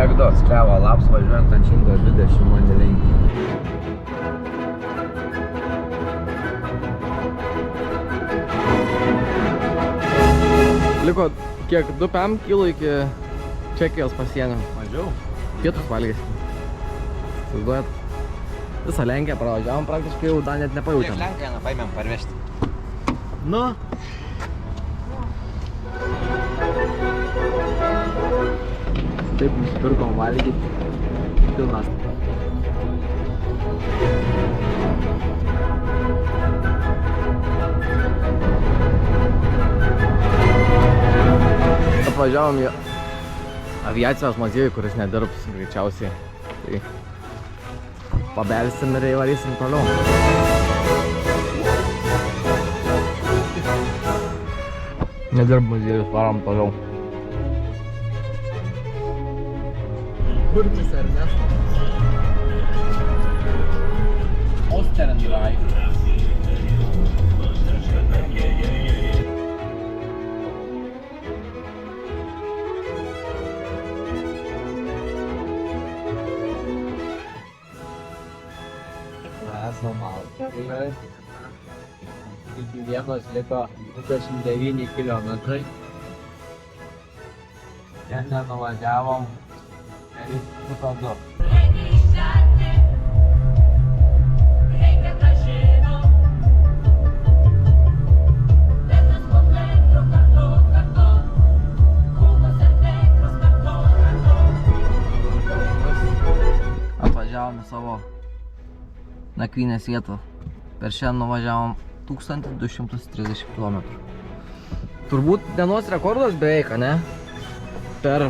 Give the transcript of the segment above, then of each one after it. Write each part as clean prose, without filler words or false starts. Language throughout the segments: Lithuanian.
Legdos, Klevo laps važiuojant ant 120 mandelinkį. Liko kiek 2 PM kilo iki Čekijos pasienio. Mažiau? Pietus valgėsi. Suduojat. Visą Lenkiją pravažiavom, praktiškai jau dar net nepajautėm. Prieš Lenkiją paėmėm parvežti. Nu? Taip nusipirkom valgyti. Pilnas. Atvažiavom į aviacijos muziejų, kuris nedirbs greičiausiai. Tai pabelsim ir įvarysim toliau. Nedirb muziejus, varom toliau. Kurtis Ernestas. Osternreich. Normal. Iki vienos liko 29 kilometrai. Šiandien nuvažiavom 2. Atvažiavom į savo nakvynės vietą. Per šiandien nuvažiavom 1230 km. Turbūt dienos rekordas beveik, ne? Per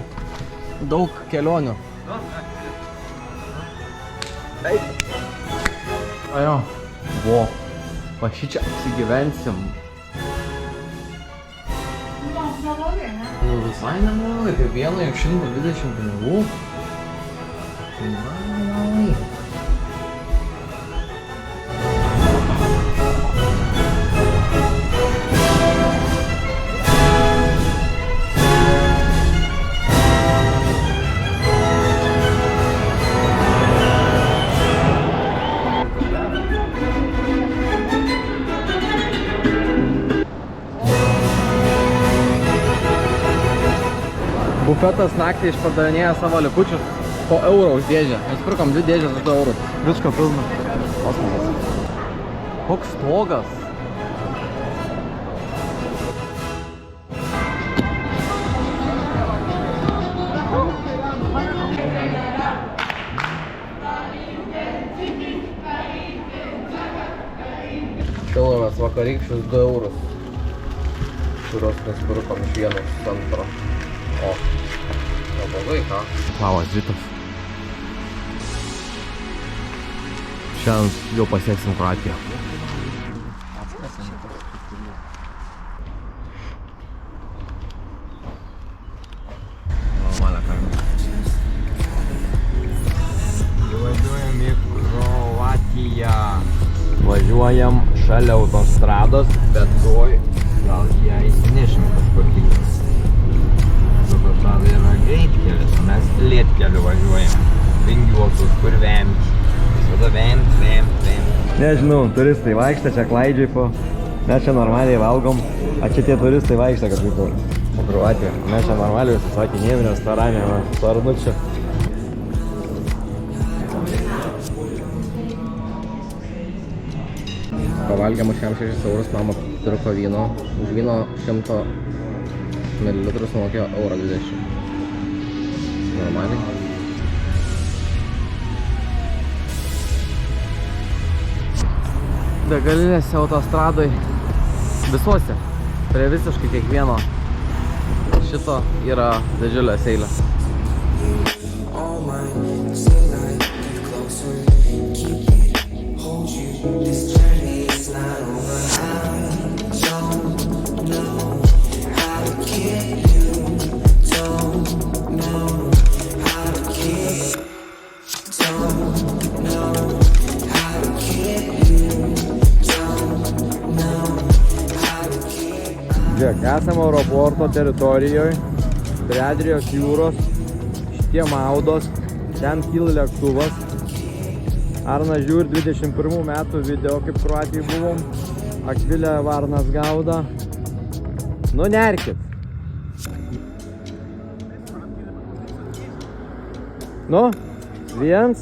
daug kelionių. Taip. Ajo. Vo. Va šičia apsigyvensim. Nu visai neblogai, kaip vieno iš 120 pinigų. Bufetas naktį išpardavinėja savo likučius po eurą už dėžę. Mes pirkom 2 dėžės už 2 eurus. Visko pilna. Kosmosas. Koks stogas. Pilomės vakarykščius 2 eurus, kuriuos mes pirkom iš vieno centro. O, neblogai, ką? Labas rytas. Šiandien jau pasieksim Kroatiją. Normalią kaimą. Važiuojam į Kroatiją. Važiuojam šalia autostrados, bet tuoj gal ją įsinešim kažkur kitas. Autostrada yra greitkelis, o mes lėtkeliu važiuojam. Vingiuotus, kur vemti. Visada vemti. Nežinau, turistai vaikšta, čia klaidžiai po. Mes čia normaliai valgom, a čia tie turistai vaikšta kažkaip po Kroatiją. Mes čia normaliai užsisakinėjom restorane, su Arnučiu. Pavalgėm už 6 eurus, mama pirko vyno. Už vyno 100 ml sumokėjo 1,20 €. Normaliai. Degalinėse autostradoj visuose, prie visiškai kiekvieno šito yra didžiulės eilės. Žiūrėk, esame aeroporto teritorijoje, prie Adrijos jūros. biškie maudos, ten kyla lėktuvas. Arnas žiūri 21 metų video, kaip Kroatijai buvom. Akvilė varnas gauda. Nu, nerkit. Nu, 1,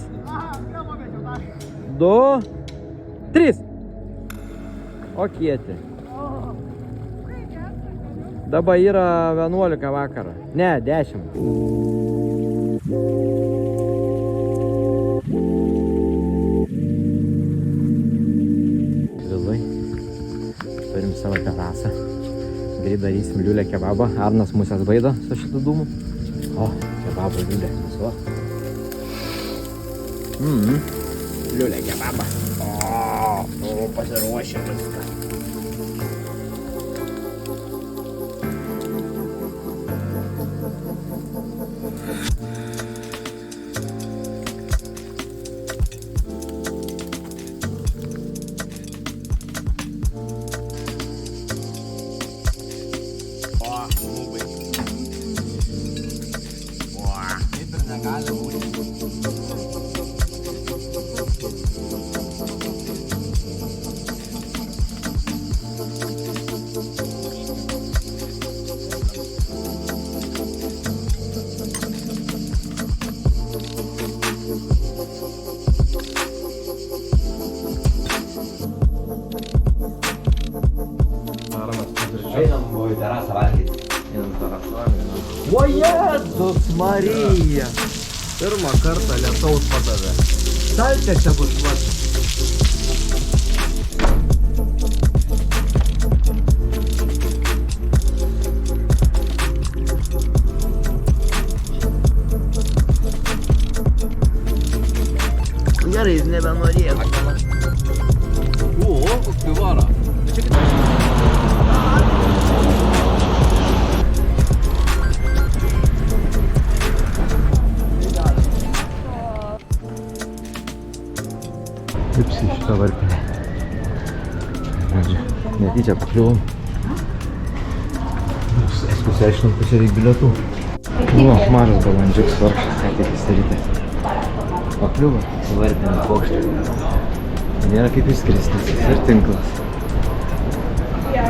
2, 3. O kieti. Dabar yra 11 vakarą. Ne, 10. Vėlai. Turim savo terasą. Greit darysim liulę kebabą. Arnas musės baido su šitų dūmų. O, kebabo liulė. Masuo. Liulė kebabą. O, pasiruošę viską. Einam buvo į terasą valgyti. Einam terasuojam. O Jėzus Marija! Pirmą kartą lietaus padavė. Saltė čia bus švačias. Gerai, jis nebenorėjo. O, koks pivara. Lipsi šitą varpinę. Netyčia pakliuvom. Pasiaiškinom, pusė reik bilietų. O, mažas balandžiuks vargšas, ką tik įsidaryti. Pakliuvo į varpinę paukštę. Nėra kaip išskristis, jis ir tinklas. Jo,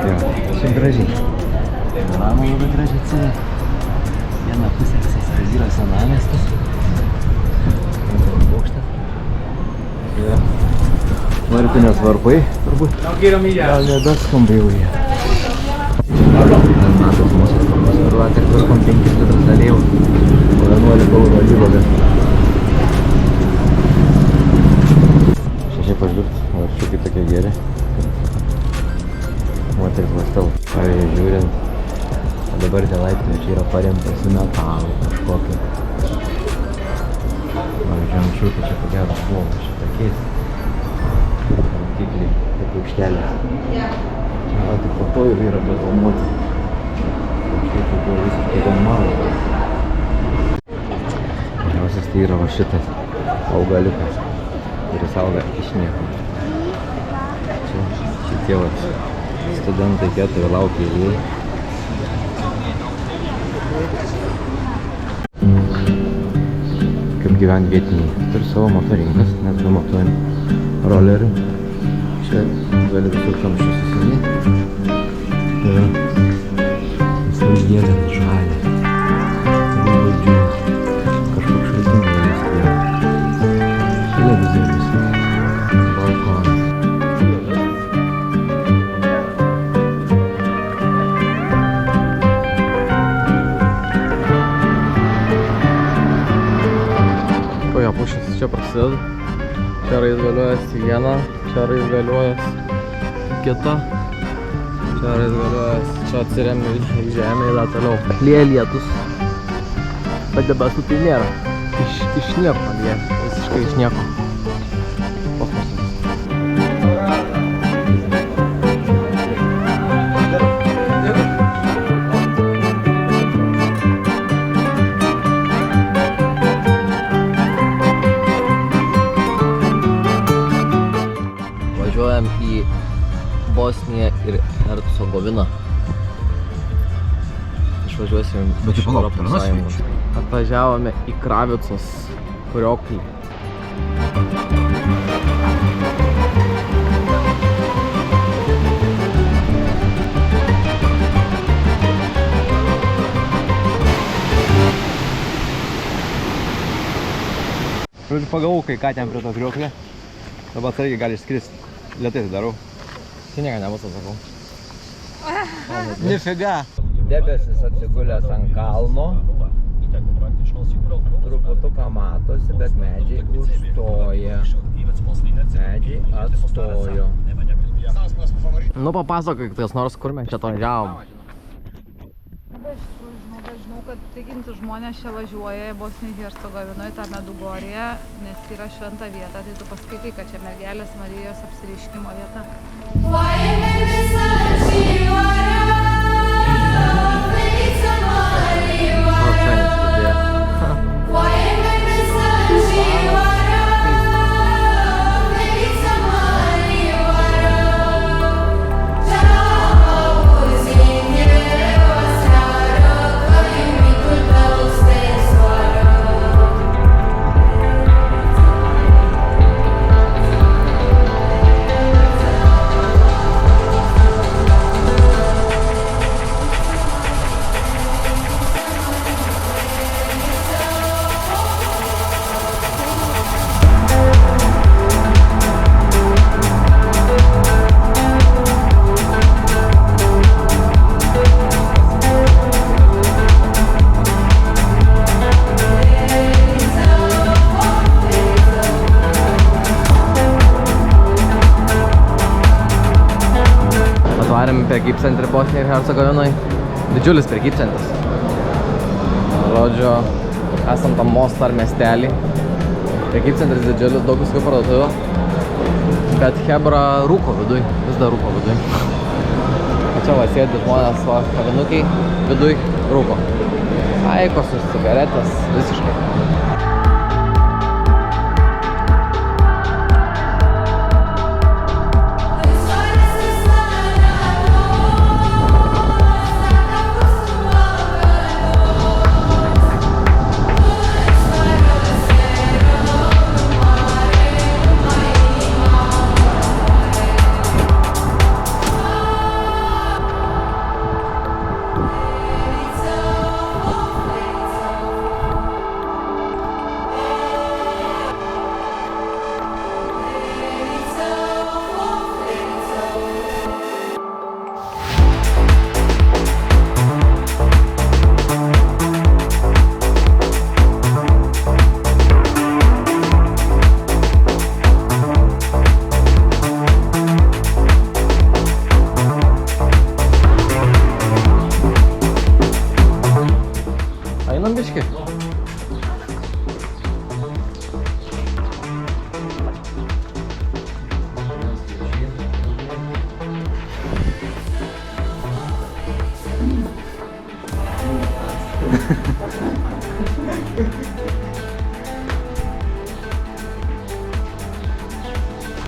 čia gražiai. Panorama labai gražiai atsiveria. Viena pusė visas yra senamiestis. Paukštė. Jo. Varpinės varpai, turbūt. Gal nebeskamba jau jie. Matos mūsų turbūt Kroatija ir pirkom 5 litrus aliejų. Po 11 eurų alyvuogė. Šešiai pažliukt, varšiukai tokie geri. Moteris lastel. Pavyzdžiui, žiūrint, dabar tie laiptai čia yra paremtas į metalą kažkokį. Pavyzdžiui, anksčiau tai čia pagėras buvo šitokiais. Tikliai, kaip aukštelės. O tik po to jau yra betonuoti. Štai tai buvo visiškai normalu. Geriausias tai yra va šitas augaliukas. Ir jis auga iš nieko. Čia šitie va studentai 4 laukia eilėj. Kaip gyventi vietiniai. Turi savo motorinkas, net be motorinių rolerių. Čia gali visur kamščius susidėti. Ir visur gėlės žalė. Labai džiūrė. Kažkoks šaltinį įstėjo. Televizorius. Balkonas. Koja pušis čia prasideda. Čia raizgaliuojas viena. Čia raizgaliuojas kita. Čia raizgaliuojas. Čia atsiremia į žemę ir dar toliau. Lyja lietus. Bet debesų tai nėra. Iš nieko lyja. Visiškai iš nieko. Kosmosas. Važiuojam į Bosniją ir Hercegoviną. Iš išvažiuosim iš Europos Sąjungos. Atvažiavome į Kravicos kurioklį. Žodžiu, pagavau kai ką ten prie to krioklė. Dabar atsargiai gali išskristi. Lėtai tai darau. Tai nieko nebus, atsakau. Nifiga. Debesis atsigulęs ant kalno. Truputuką matosi, bet medžiai užstoja. Medžiai atstojo. Nu papasakok, kas nors, kur mes čia to važiavom. Žinau, kad tikinti žmonės čia važiuoja į Bosniją Hercegovinoje, tą Medugoriją, nes yra šventa vieta, tai tu paskaitai, kad čia mergelės Marijos apsireiškimo vieta. Prekybcentrį Bosnijoje ir Hercegovinoje. Didžiulis prekybcentris. Žodžiu, esam tam mostą ar miestelį. Prekybcentris didžiulis, daug viskų parduotuvių. Bet Hebra rūko viduj, vis dar rūko viduj. Čia va sėdi žmonės, va, kavinukiai, viduj rūko. Aikos, cigaretės, visiškai. Einam biškį.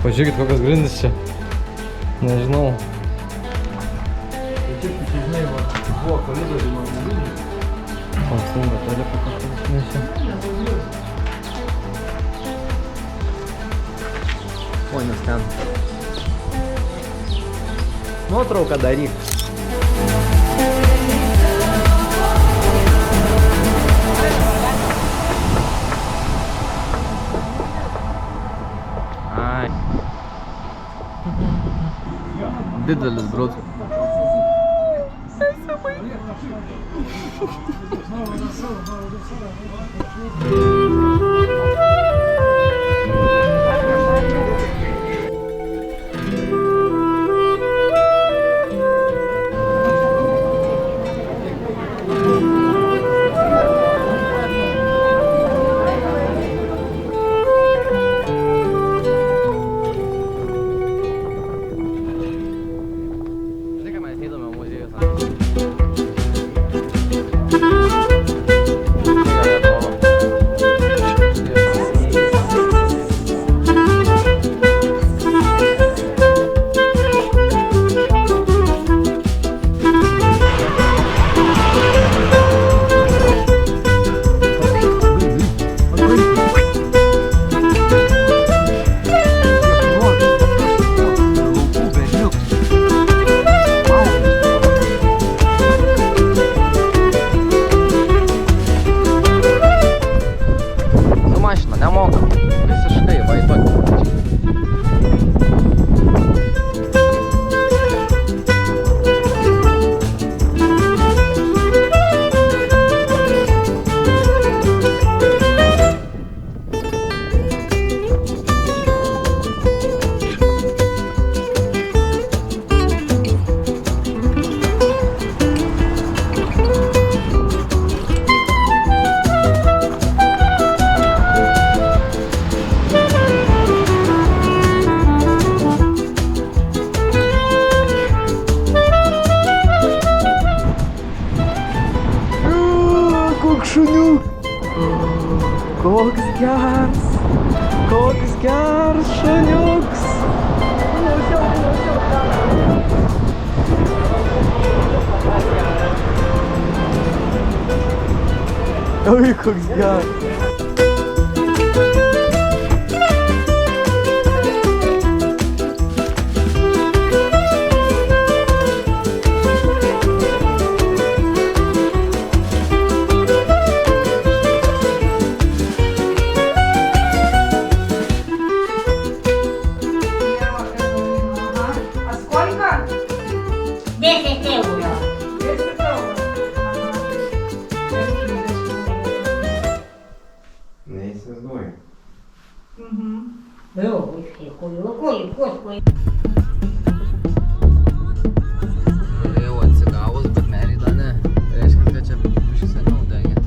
Pažiūrėkit, kokios grindys čia. Nežinau. Tai čia, žinai, buvo koridorių nuo grindų. Samsung baterija kažkas nešia. Oi, nes ten. Nuotrauką daryk. Ai. Didelis brutas. Koks geras šuniuks. Oi, koks geras. Neįsivaizduoju. Jau atsigavus, bet Merida ne. Reiškia, kad čia biškį seniau dengia.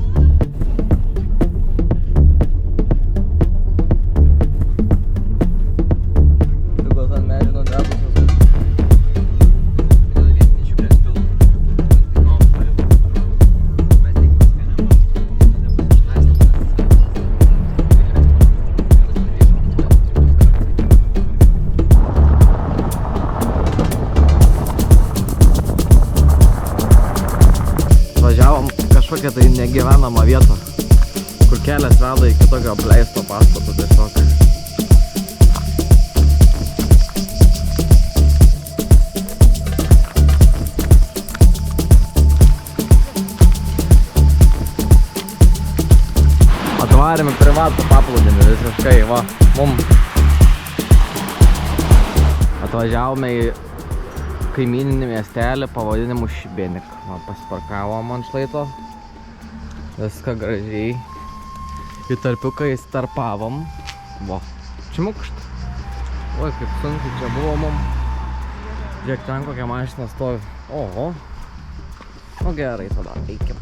Tu gal ten Merino degusios, kad vietiničių prie spilų. Važiavom kažkokią tai negyvenamą vietą, kur kelias veda iki tokio apleisto pastato tiesiog. Atvarėme privatų paplūdimį visiškai, va, mum. Atvažiavome į kaimyninį miestelį pavadinimu Šibenik. Va, pasiparkavom ant šlaito. Viską gražiai. Į tarpiuką įstarpavom. Va, čimukšt. Oi, kaip sunkiai čia buvo mum. Žiūrėk, ten kokia mašina stovi. Oho. Nu gerai, tada eikim.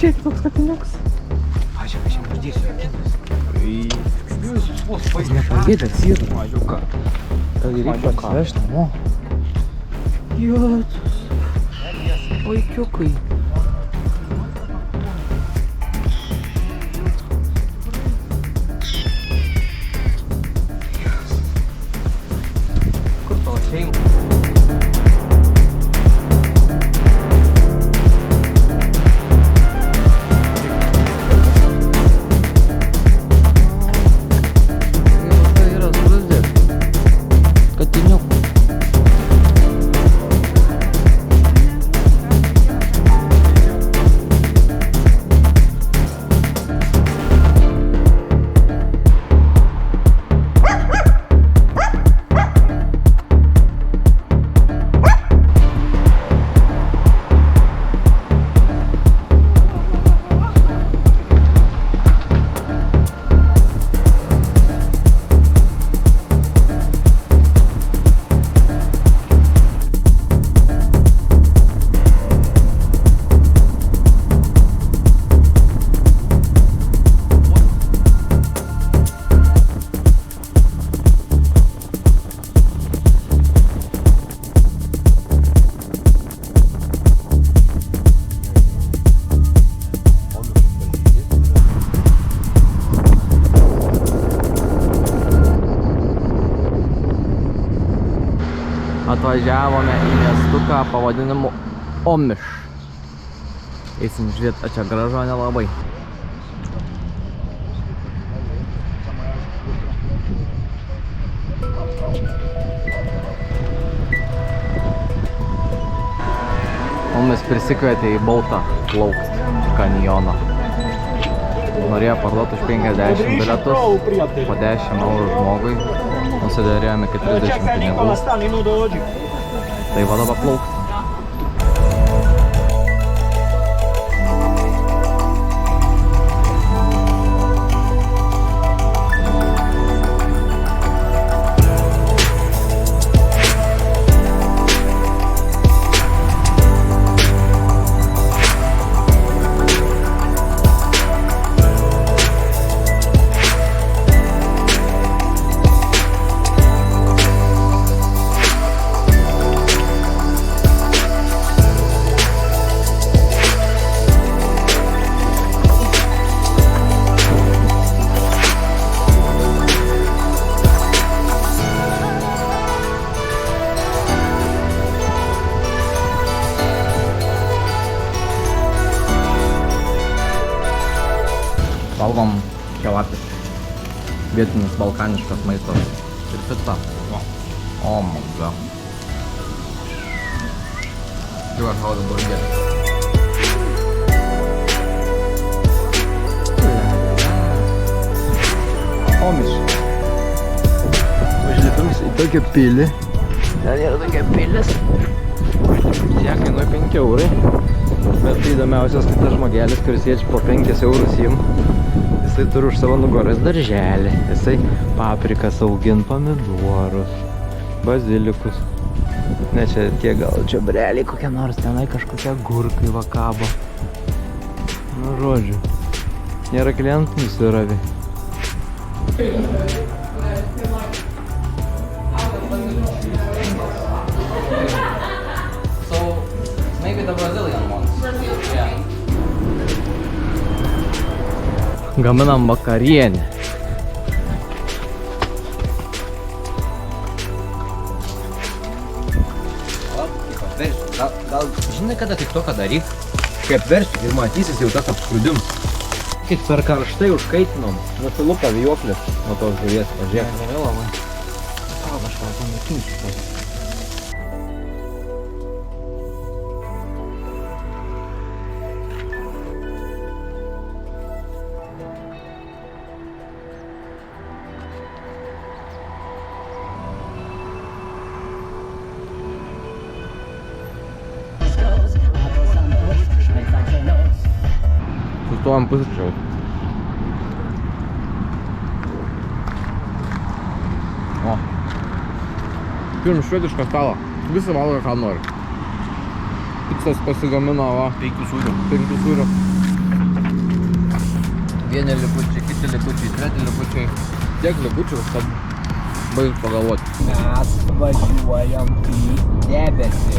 Žiūrėk, toks katiniuks. Aš jam uždėsiu akinis. Jis nepagėdęs yra. Mažiuką. Gal reikia atsivežti namo. Jotus. Vaikiukai. Kur tavo šeima? Atvažiavome į miestuką pavadinimu Omiš. Eisim žiūrėti, a čia gražu, nelabai. Mumis prisikvietė į Baltą plaukt kanjoną. Norėjo parduoti už 50 bilietus, po 10 eurų žmogui. Nusidėrėjome iki 30 pinigų. Tai va dabar plaukti. Valgom kelapis. Vietinis balkaniškas maistas. Ir pizza. O my god. Žiūrėk, how the burger. Omiš. Užlipim į tokią pilį. Ten yra tokia pilis. Jie kainuoja 5 eurai. Bet tai įdomiausias, kad tas žmogelis, kuris jie po 5 eurus jim, jisai turi už savo nugaros darželį. Jisai paprikas augin, pomidorus, bazilikus. Ne, čia tie gal čiobreliai kokie nors, tenai kažkokie gurkai vakabo. Nu, žodžiu. Nėra klientų, nusiravi. Maybe the Brazilian ones. Yeah. Gaminam vakarienę. Gal žinai, kada tik to, ką daryk? Kaip versiu ir matysis jau tas apskrudims. Kaip per karštai užkaitinom, nusilupa vijoklis nuo tos žuvies, pažiūrėk. Gerai labai. Gal aš gal pamėginsiu. Sustojam pusryčiaut. O. Turim švedišką stalą. Visi valgo, ką nori. Pizzas pasigamino, va. 5 sūrių. 5 sūrių. Vieni likučiai, kiti likučiai, treti likučiai. Tiek likučių, kad baigs pagalvoti. Mes važiuojam į debesį.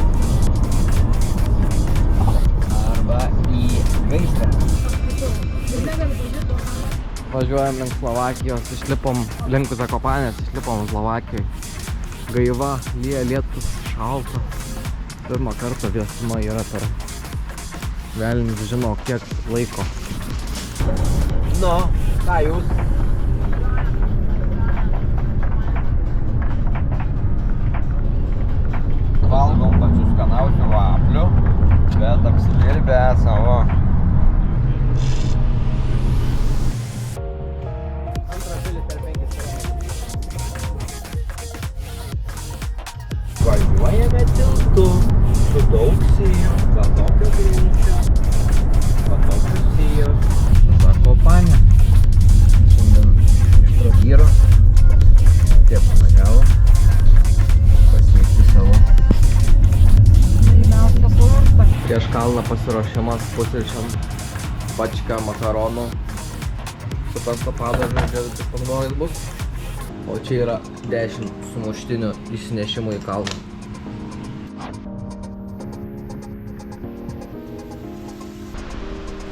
Arba į gaisrą. Važiuojam link Slovakijos, išlipom link Zakopanės, išlipom Slovakijoj. Gaiva, lyja lietus, šalta. Pirmą kartą viešuma yra per velnius žino kiek laiko. Nu, ką jūs? Valgom pačių skaniausių vaflių, bet apsidirbę savo. Važiuojame tiltu su daug sijų, va tokio greičio, va tokios sijos, Zakopanė. Šiandien iš Trogyro tiek pavažiavo pasiekti savo. Mylimiausia kurortą. Prieš kalną pasiruošimas pusryčiam, pačka makaronų su pesto padažu, žiūrėti pomidorais bus. O čia yra 10 sumuštinių išsinešimų į kalną.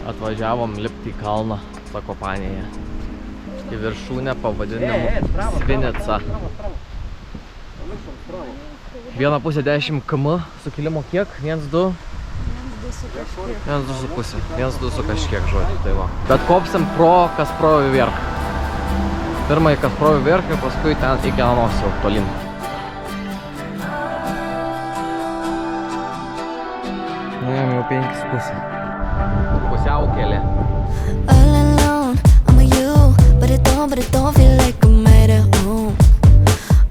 Atvažiavom lipti į kalną Zakopanėje. Į viršūnę pavadinimu Svinica. 1,5 10 km, sukilimo kiek? 1, 2? 1, 1,5. 1,2 su kažkiek žodžiu, tai va. Bet kopsim pro Kasprovių vierch. Pirmai Kasprovių vierch ir paskui ten iki Anos jau tolin. Nuėjom jau 5,5. Pusiaukelė. All alone, I'm with you, but it don't feel like I'm at home.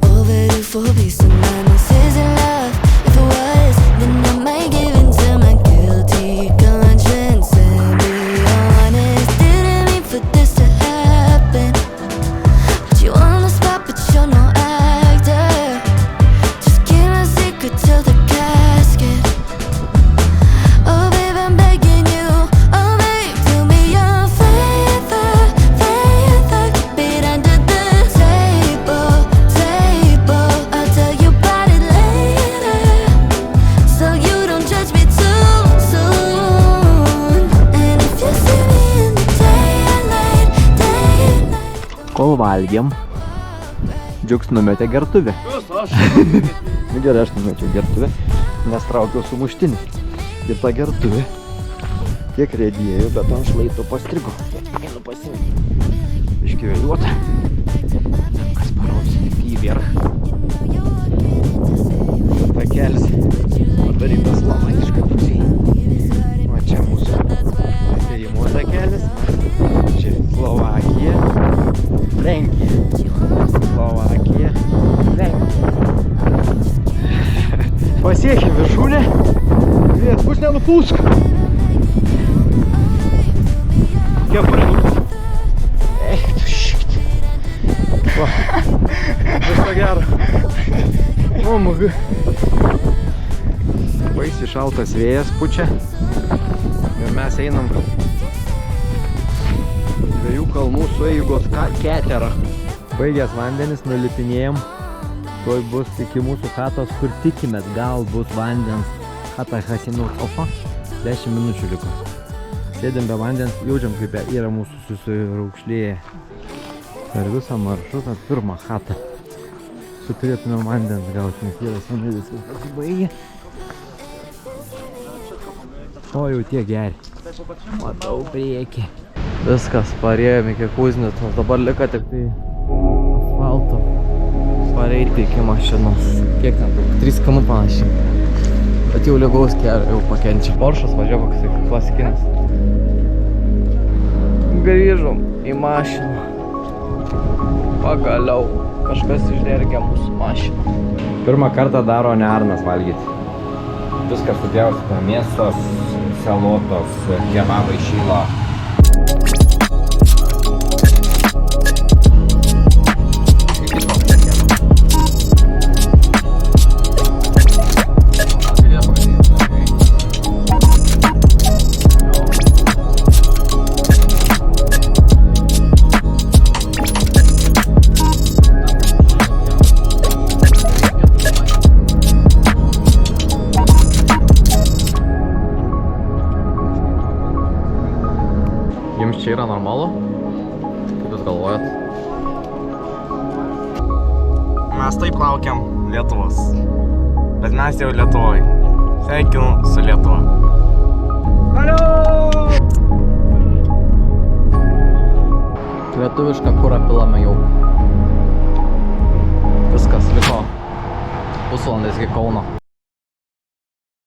Overdue for peace of mind, this isn't love. If it was, then I might give in to my guilty conscience and be honest. Didn't mean for this to happen. Put you on the spot, but you're no actor. Just keep my secret till the casket. Oh babe, I'm begging you. Oh babe, do me a favor. Keep it under the table. I'll tell you about it later, so you don't judge me too soon. And if you see me in the daylight. Kol valgėm, Džiuks numetė gertuvę. Nu gerai, aš numečiau gertuvę, nes traukiau sumuštinį. Ir ta gertuvė tiek rėdėjo, bet ant šlaito pastrigo. Einu pasiimti. Iškivėliuota. Kas parodys į vierch. Takelis padarytas slovakiškai pusiai. O čia mūsų atėjimo takelis. Čia Slovakija, Lenkija. Slovakija, Lenkija. Pasiekė viršūnę. Vėjas, bus nenupūsk. Kepurė nupūsk. Eik, tu šit. Va, visko gero. O, magai. Baisiai šaltas vėjas pučia. Ir mes einam 2 kalnų sueigos keterą. Baigęs vandenis, nulipinėjom. Tuoj bus iki mūsų chatos, kur tikimės, gal bus vandens. Chata Hasinur Ofa. 10 minučių liko. Sėdėm be vandens, jaučiam, kaip yra mūsų susiraukšlėję. Per visą maršrutą pirmą chatą. Suturėtume vandens gauti, nes yra senai viskas pasibaigė. O jau tiek geri. Matau priekį. Viskas, parėjom iki Kuznicos, dabar liko tik tai asfalto. Pareiti iki mašinos. Kiek ten daug? 3 km panašiai. Bet jau lygaus kelio jau pakenčia. Poršas važiavo koks klasikinis. Grįžom į mašiną. Pagaliau kažkas išdergia mūsų mašiną. Pirmą kartą daro ne Arnas valgyti. Viskas sudėjusi, mėsos, salotos, kebabai šylo. Jums čia yra normalu? Kaip jūs galvojat? Mes taip laukiam Lietuvos. Bet mes jau Lietuvoj. Sveikinu su Lietuva. Alio! Lietuvišką kurą pilame jau. Viskas, liko pusvalandis iki Kauno.